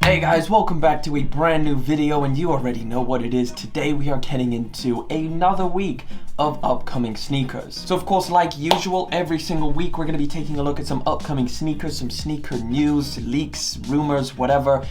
Hey guys, welcome back to a brand new video, and you already know what it is. Today we are getting into another week of upcoming sneakers. So of course, like usual, every single week we're going to be taking a look at some upcoming sneakers, some sneaker news, leaks, rumors, whatever.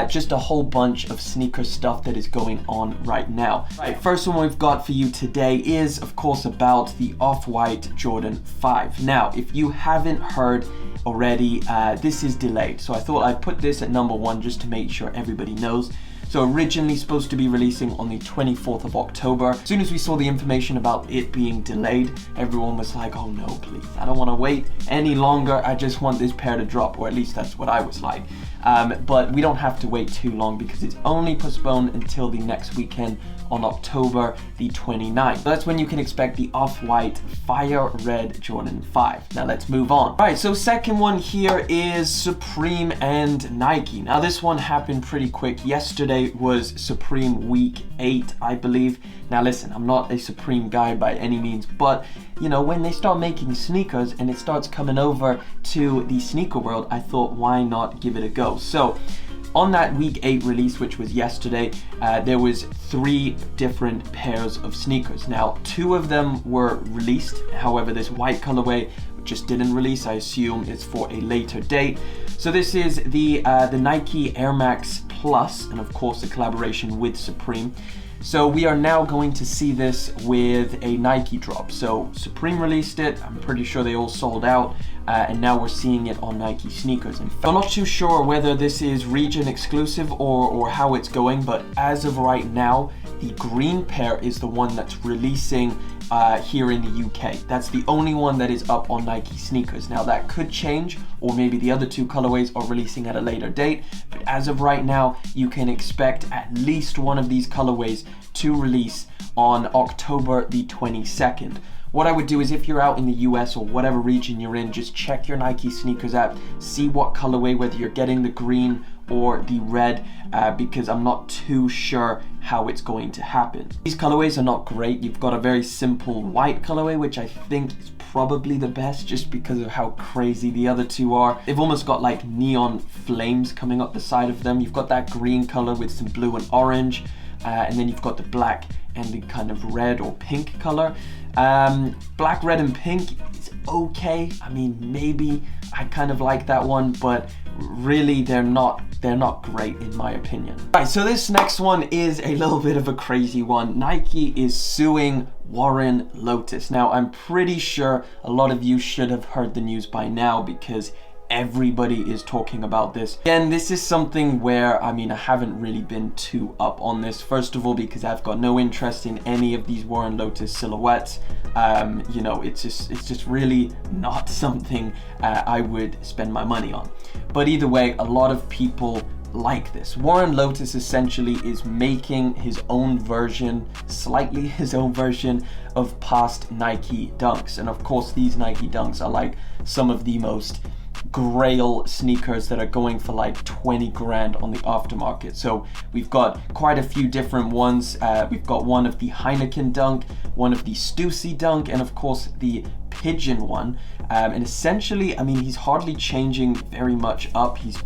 Just a whole bunch of sneaker stuff that is going on right now. Right, first one we've got for you today is of course about the OffWhite Jordan 5. Now, if you haven't heard already, this is delayed, so I thought I'd put this at number one just to make sure everybody knows. So originally supposed to be releasing on the 24th of October. As soon as we saw the information about it being delayed, everyone was like, oh no, please, I don't want to wait any longer. I just want this pair to drop, or at least that's what I was like. But we don't have to wait too long because it's only postponed until the next weekend on October the 29th. So that's when you can expect the Off-White Fire Red Jordan 5. Now let's move on. All right, so second one here is Supreme and Nike. Now this one happened pretty quick. Yesterday was Supreme week 8, I believe. Now listen, I'm not a Supreme guy by any means, but you know, when they start making sneakers and it starts coming over to the sneaker world, I thought, why not give it a go? So on that week 8 release, which was yesterday, there was 3 different pairs of sneakers. Now 2 of them were released. However, this white colorway just didn't release. I assume it's for a later date. So this is the Nike Air Max Plus, and of course the collaboration with Supreme. So we are now going to see this with a Nike drop. So Supreme released it, I'm pretty sure they all sold out, and now we're seeing it on Nike sneakers. In fact, I'm not too sure whether this is region exclusive or how it's going, but as of right now, the green pair is the one that's releasing here in the UK. That's the only one that is up on Nike sneakers. Now that could change, or maybe the other 2 colorways are releasing at a later date, but as of right now, you can expect at least one of these colorways to release on October the 22nd. What I would do is, if you're out in the US or whatever region you're in, just check your Nike sneakers app, see what colorway, whether you're getting the green or the red, because I'm not too sure how it's going to happen. These colorways are not great. You've got a very simple white colorway, which I think is probably the best just because of how crazy the other 2 are. They've almost got like neon flames coming up the side of them. You've got that green color with some blue and orange, and then you've got the black and the kind of red or pink color. Black, red, and pink is okay. I mean, maybe I kind of like that one, but really they're not great in my opinion. All right, so this next one is a little bit of a crazy one. Nike is suing Warren Lotus. Now I'm pretty sure a lot of you should have heard the news by now because everybody is talking about this. Again, this is something where, I mean, I haven't really been too up on this. First of all, because I've got no interest in any of these Warren Lotus silhouettes. You know, it's just really not something I would spend my money on. But either way, a lot of people like this. Warren Lotus essentially is making his own version, slightly his own version of past Nike Dunks. And of course, these Nike Dunks are like some of the most grail sneakers that are going for like 20 grand on the aftermarket. So we've got quite a few different ones. We've got one of the Heineken Dunk, one of the Stussy Dunk, and of course the Pigeon one. And essentially, I mean, he's hardly changing very much up. He's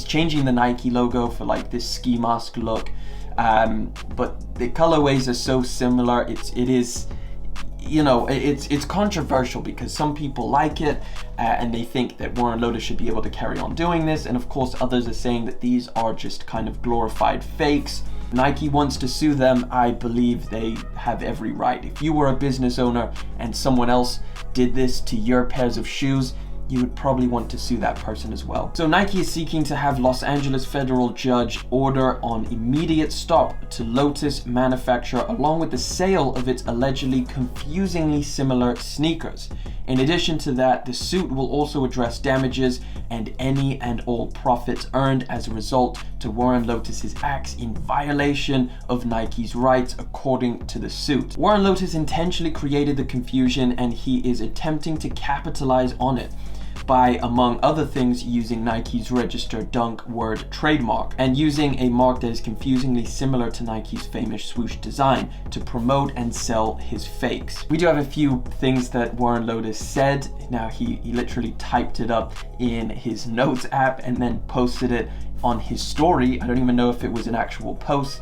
changing the Nike logo for like this ski mask look. But the colorways are so similar. It is, you know, it's controversial because some people like it and they think that Warren Lotus should be able to carry on doing this, and of course others are saying that these are just kind of glorified fakes. Nike wants to sue them. I believe they have every right. If you were a business owner and someone else did this to your pairs of shoes, you would probably want to sue that person as well. So Nike is seeking to have Los Angeles federal judge order on immediate stop to Lotus manufacture along with the sale of its allegedly confusingly similar sneakers. In addition to that, the suit will also address damages and any and all profits earned as a result to Warren Lotus's acts in violation of Nike's rights, according to the suit. Warren Lotus intentionally created the confusion and he is attempting to capitalize on it by, among other things, using Nike's registered Dunk word trademark and using a mark that is confusingly similar to Nike's famous swoosh design to promote and sell his fakes. We do have a few things that Warren Lotus said. Now he literally typed it up in his notes app and then posted it on his story. I don't even know if it was an actual post,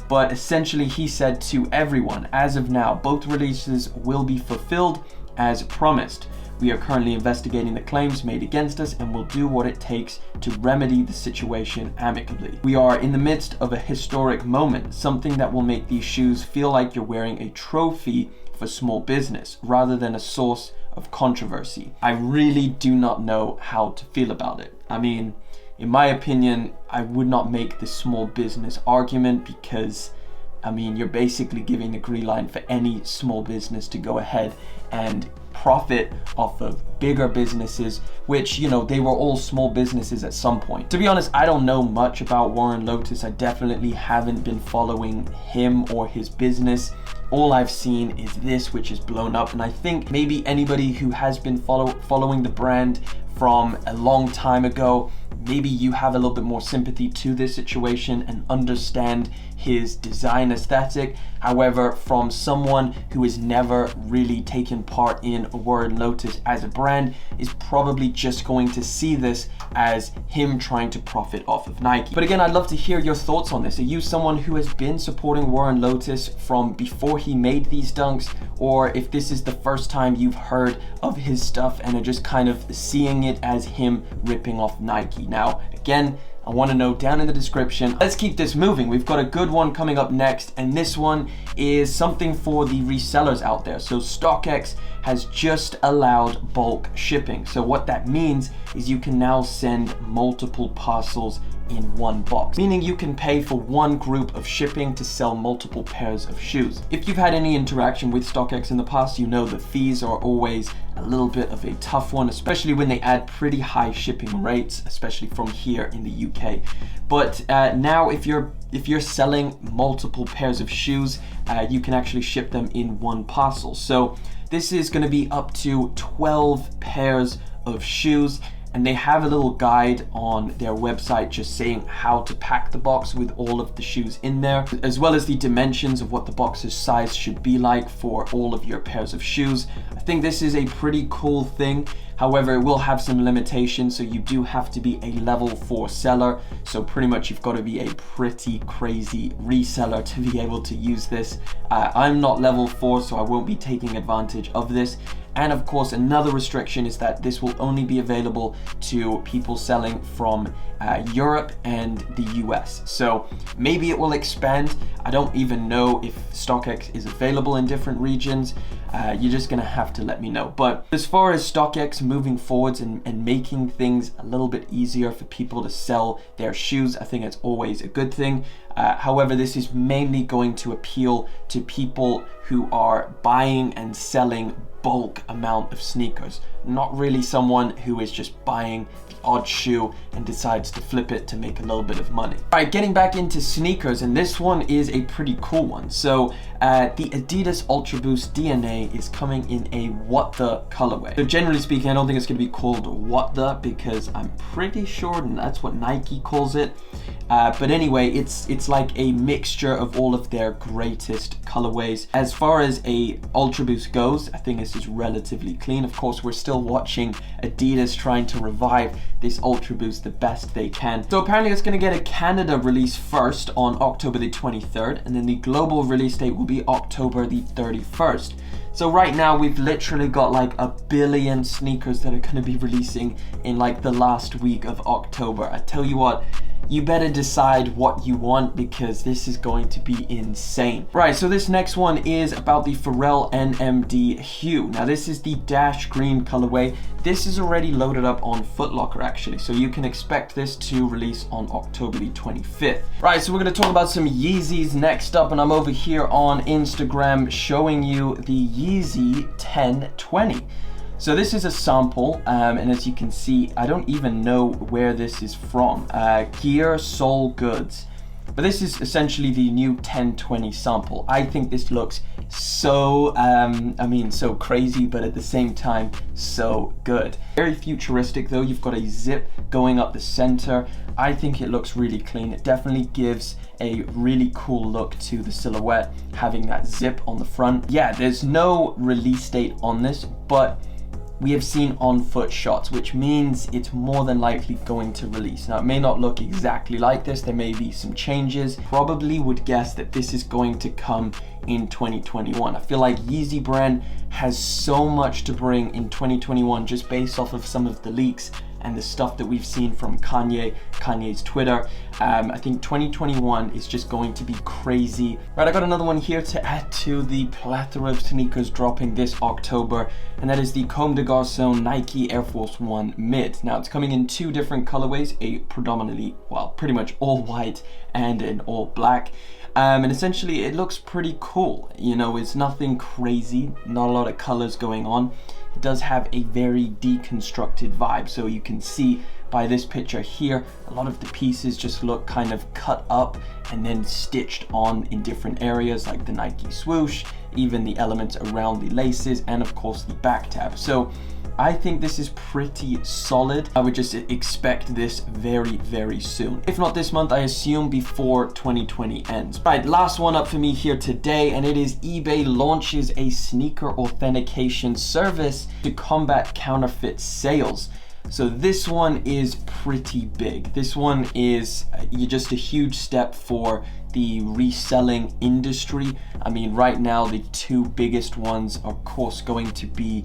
but essentially he said to everyone, as of now, both releases will be fulfilled as promised. We are currently investigating the claims made against us and will do what it takes to remedy the situation amicably. We are in the midst of a historic moment, something that will make these shoes feel like you're wearing a trophy for small business rather than a source of controversy. I really do not know how to feel about it. I mean, in my opinion, I would not make the small business argument because, I mean, you're basically giving a green line for any small business to go ahead and profit off of bigger businesses, which, you know, they were all small businesses at some point. To be honest, I don't know much about Warren Lotus. I definitely haven't been following him or his business. All I've seen is this, which is blown up, and I think maybe anybody who has been following the brand from a long time ago, maybe you have a little bit more sympathy to this situation and understand his design aesthetic. However, from someone who has never really taken part in Warren Lotus as a brand, is probably just going to see this as him trying to profit off of Nike. But again, I'd love to hear your thoughts on this. Are you someone who has been supporting Warren Lotus from before he made these dunks, or if this is the first time you've heard of his stuff and are just kind of seeing it as him ripping off Nike? Now, again, I want to know down in the description. Let's keep this moving. We've got a good one coming up next, and this one is something for the resellers out there. So Stockx has just allowed bulk shipping. So what that means is you can now send multiple parcels in one box, meaning you can pay for one group of shipping to sell multiple pairs of shoes. If you've had any interaction with Stockx in the past, you know the fees are always a little bit of a tough one, especially when they add pretty high shipping rates, especially from here in the UK. But now if you're selling multiple pairs of shoes, you can actually ship them in one parcel. So this is going to be up to 12 pairs of shoes, and they have a little guide on their website just saying how to pack the box with all of the shoes in there, as well as the dimensions of what the box's size should be like for all of your pairs of shoes. I think this is a pretty cool thing. However, it will have some limitations, so you do have to be a level 4 seller. So pretty much you've got to be a pretty crazy reseller to be able to use this. I'm not level 4, so I won't be taking advantage of this. And of course, another restriction is that this will only be available to people selling from Europe and the US. So maybe it will expand. I don't even know if Stockx is available in different regions. You're just gonna have to let me know. But as far as Stockx moving forwards and making things a little bit easier for people to sell their shoes, I think it's always a good thing. However, this is mainly going to appeal to people who are buying and selling bulk amount of sneakers, not really someone who is just buying the odd shoe and decides to flip it to make a little bit of money. All right, getting back into sneakers, and this one is a pretty cool one. So the Adidas Ultra Boost DNA is coming in a What The colorway. So generally speaking, I don't think it's going to be called What The, because I'm pretty sure that's what Nike calls it. But anyway, it's like a mixture of all of their greatest colorways. As far as a Ultra Boost goes, I think this is relatively clean. Of course, we're still watching Adidas trying to revive this Ultra Boost the best they can. So apparently it's going to get a Canada release first on October the 23rd, and then the global release date will be October the 31st. So right now we've literally got like 1 billion sneakers that are going to be releasing in like the last week of October. I tell you what, you better decide what you want, because this is going to be insane. Right, so this next one is about the Pharrell NMD Hue. Now this is the dash green colorway. This is already loaded up on Foot Locker actually, so you can expect this to release on October the 25th. Right, so we're going to talk about some Yeezys next up, and I'm over here on Instagram showing you the Yeezy 1020. So this is a sample, and as you can see, I don't even know where this is from. Gear Soul Goods. But this is essentially the new 1020 sample. I think this looks so, so crazy, but at the same time, so good. Very futuristic though. You've got a zip going up the center. I think it looks really clean. It definitely gives a really cool look to the silhouette, having that zip on the front. Yeah, there's no release date on this, but we have seen on-foot shots, which means it's more than likely going to release. Now, it may not look exactly like this. There may be some changes. Probably would guess that this is going to come in 2021. I feel like Yeezy brand has so much to bring in 2021 just based off of some of the leaks and the stuff that we've seen from Kanye's Twitter. I think 2021 is just going to be crazy. Right, I got another one here to add to the plethora of sneakers dropping this October, and that is the Comme des Garçons Nike Air Force One Mid. Now, it's coming in two different colorways, a predominantly, well, pretty much all white and an all black. And essentially it looks pretty cool. You know, it's nothing crazy, not a lot of colors going on. It does have a very deconstructed vibe, so you can see by this picture here, a lot of the pieces just look kind of cut up and then stitched on in different areas, like the Nike swoosh, even the elements around the laces, and of course the back tab. So I think this is pretty solid. I would just expect this very, very soon. If not this month, I assume before 2020 ends. Right, last one up for me here today, and it is eBay launches a sneaker authentication service to combat counterfeit sales. So this one is pretty big. This one is just a huge step for the reselling industry. I mean, right now the two biggest ones are of course going to be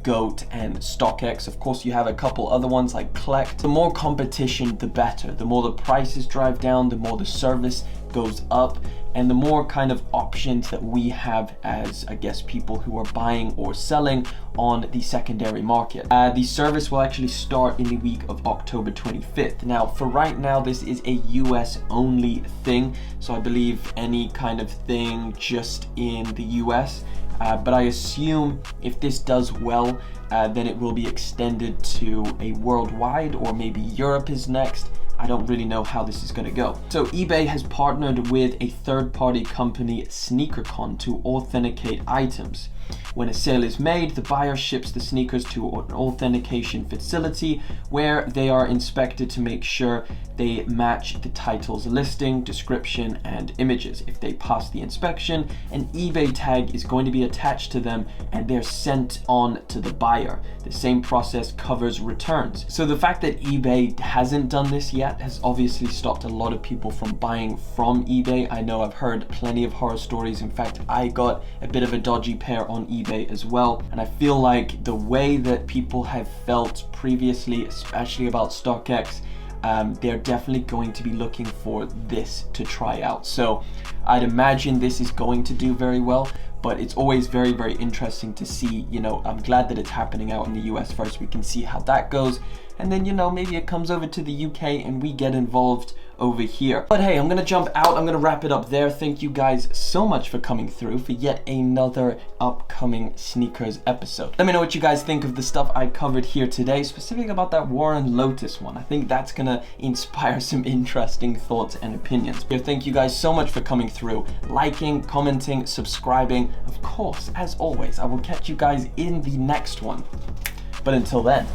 GOAT and Stockx. Of course, you have a couple other ones like Collect. The more competition, the better. The more the prices drive down, the more the service goes up, and the more kind of options that we have as, I guess, people who are buying or selling on the secondary market. The service will actually start in the week of October 25th. Now, for right now, this is a US only thing, so I believe any kind of thing just in the US. But I assume if this does well, then it will be extended to a worldwide, or maybe Europe is next. I don't really know how this is going to go. So eBay has partnered with a third-party company, SneakerCon, to authenticate items. When a sale is made, the buyer ships the sneakers to an authentication facility where they are inspected to make sure they match the title's listing, description, and images. If they pass the inspection, an eBay tag is going to be attached to them and they're sent on to the buyer. The same process covers returns. So the fact that eBay hasn't done this yet has obviously stopped a lot of people from buying from eBay. I know I've heard plenty of horror stories. In fact, I got a bit of a dodgy pair on eBay as well, and I feel like the way that people have felt previously, especially about Stockx, they're definitely going to be looking for this to try out. So I'd imagine this is going to do very well, but it's always very, very interesting to see. You know, I'm glad that it's happening out in the US first. We can see how that goes, and then, you know, maybe it comes over to the UK and we get involved over here. But hey, I'm gonna jump out. I'm gonna wrap it up there. Thank you guys so much for coming through for yet another upcoming sneakers episode. Let me know what you guys think of the stuff I covered here today, specifically about that Warren Lotus one. I think that's gonna inspire some interesting thoughts and opinions. But thank you guys so much for coming through, liking, commenting, subscribing. Of course, as always, I will catch you guys in the next one. But until then,